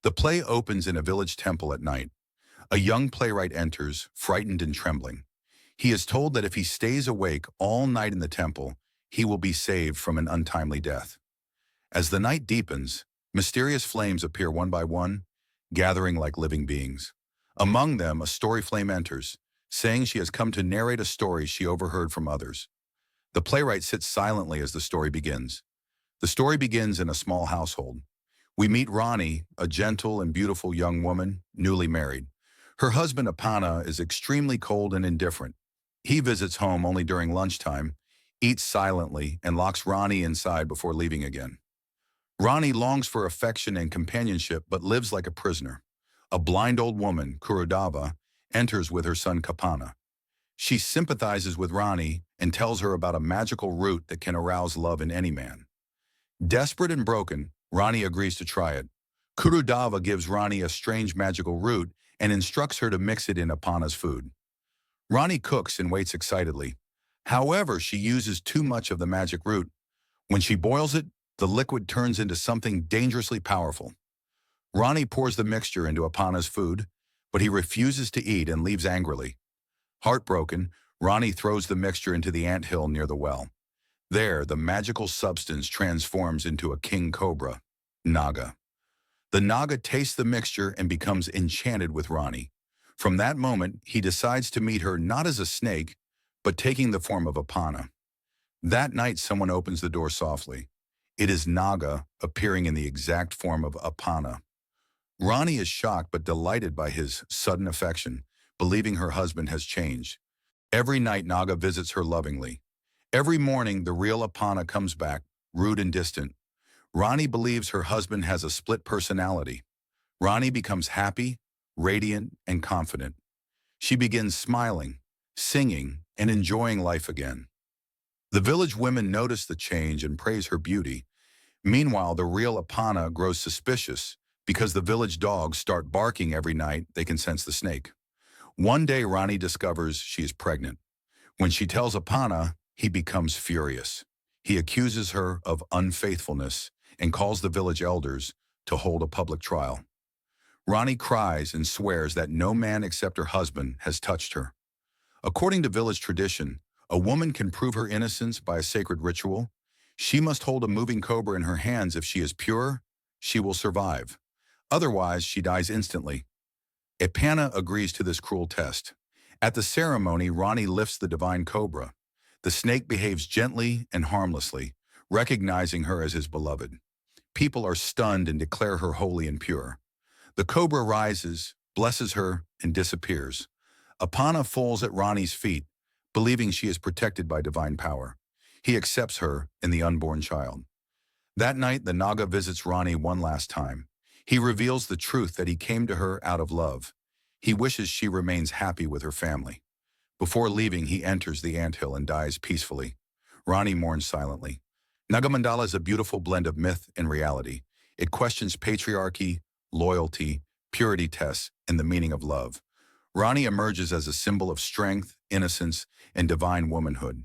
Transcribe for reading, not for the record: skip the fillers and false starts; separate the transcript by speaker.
Speaker 1: The play opens in a village temple at night. A young playwright enters, frightened and trembling. He is told that if he stays awake all night in the temple, he will be saved from an untimely death. As the night deepens, mysterious flames appear one by one, gathering like living beings. Among them, a story flame enters, saying she has come to narrate a story she overheard from others. The playwright sits silently as the story begins. The story begins in a small household. We meet Ronnie, a gentle and beautiful young woman, newly married. Her husband, Apana, is extremely cold and indifferent. He visits home only during lunchtime, eats silently, and locks Ronnie inside before leaving again. Ronnie longs for affection and companionship but lives like a prisoner. A blind old woman, Kurudava, enters with her son Kapana. She sympathizes with Ronnie and tells her about a magical root that can arouse love in any man. Desperate and broken, Ronnie agrees to try it. Kurudava gives Ronnie a strange magical root and instructs her to mix it in Apana's food. Ronnie cooks and waits excitedly. However, she uses too much of the magic root. When she boils it, the liquid turns into something dangerously powerful. Ronnie pours the mixture into Apana's food, but he refuses to eat and leaves angrily. Heartbroken, Ronnie throws the mixture into the anthill near the well. There, the magical substance transforms into a king cobra, Naga. The Naga tastes the mixture and becomes enchanted with Ronnie. From that moment, he decides to meet her not as a snake, but taking the form of Apana. That night, someone opens the door softly. It is Naga appearing in the exact form of Apana. Ronnie is shocked but delighted by his sudden affection, believing her husband has changed. Every night, Naga visits her lovingly. Every morning, the real Apana comes back, rude and distant. Ronnie believes her husband has a split personality. Ronnie becomes happy, radiant, and confident. She begins smiling, singing, and enjoying life again. The village women notice the change and praise her beauty. Meanwhile, the real Apana grows suspicious because the village dogs start barking every night they can sense the snake. One day, Ronnie discovers she is pregnant. When she tells Apana, he becomes furious. He accuses her of unfaithfulness and calls the village elders to hold a public trial. Ronnie cries and swears that no man except her husband has touched her. According to village tradition, a woman can prove her innocence by a sacred ritual. She must hold a moving cobra in her hands. If she is pure, she will survive. Otherwise, she dies instantly. Apana agrees to this cruel test. At the ceremony, Ronnie lifts the divine cobra. The snake behaves gently and harmlessly, recognizing her as his beloved. People are stunned and declare her holy and pure. The cobra rises, blesses her, and disappears. Apana falls at Ronnie's feet, believing she is protected by divine power. He accepts her and the unborn child. That night, the Naga visits Ronnie one last time. He reveals the truth that he came to her out of love. He wishes she remains happy with her family. Before leaving, he enters the anthill and dies peacefully. Ronnie mourns silently. Nagamandala is a beautiful blend of myth and reality. It questions patriarchy, loyalty, purity tests, and the meaning of love. Ronnie emerges as a symbol of strength, innocence, and divine womanhood.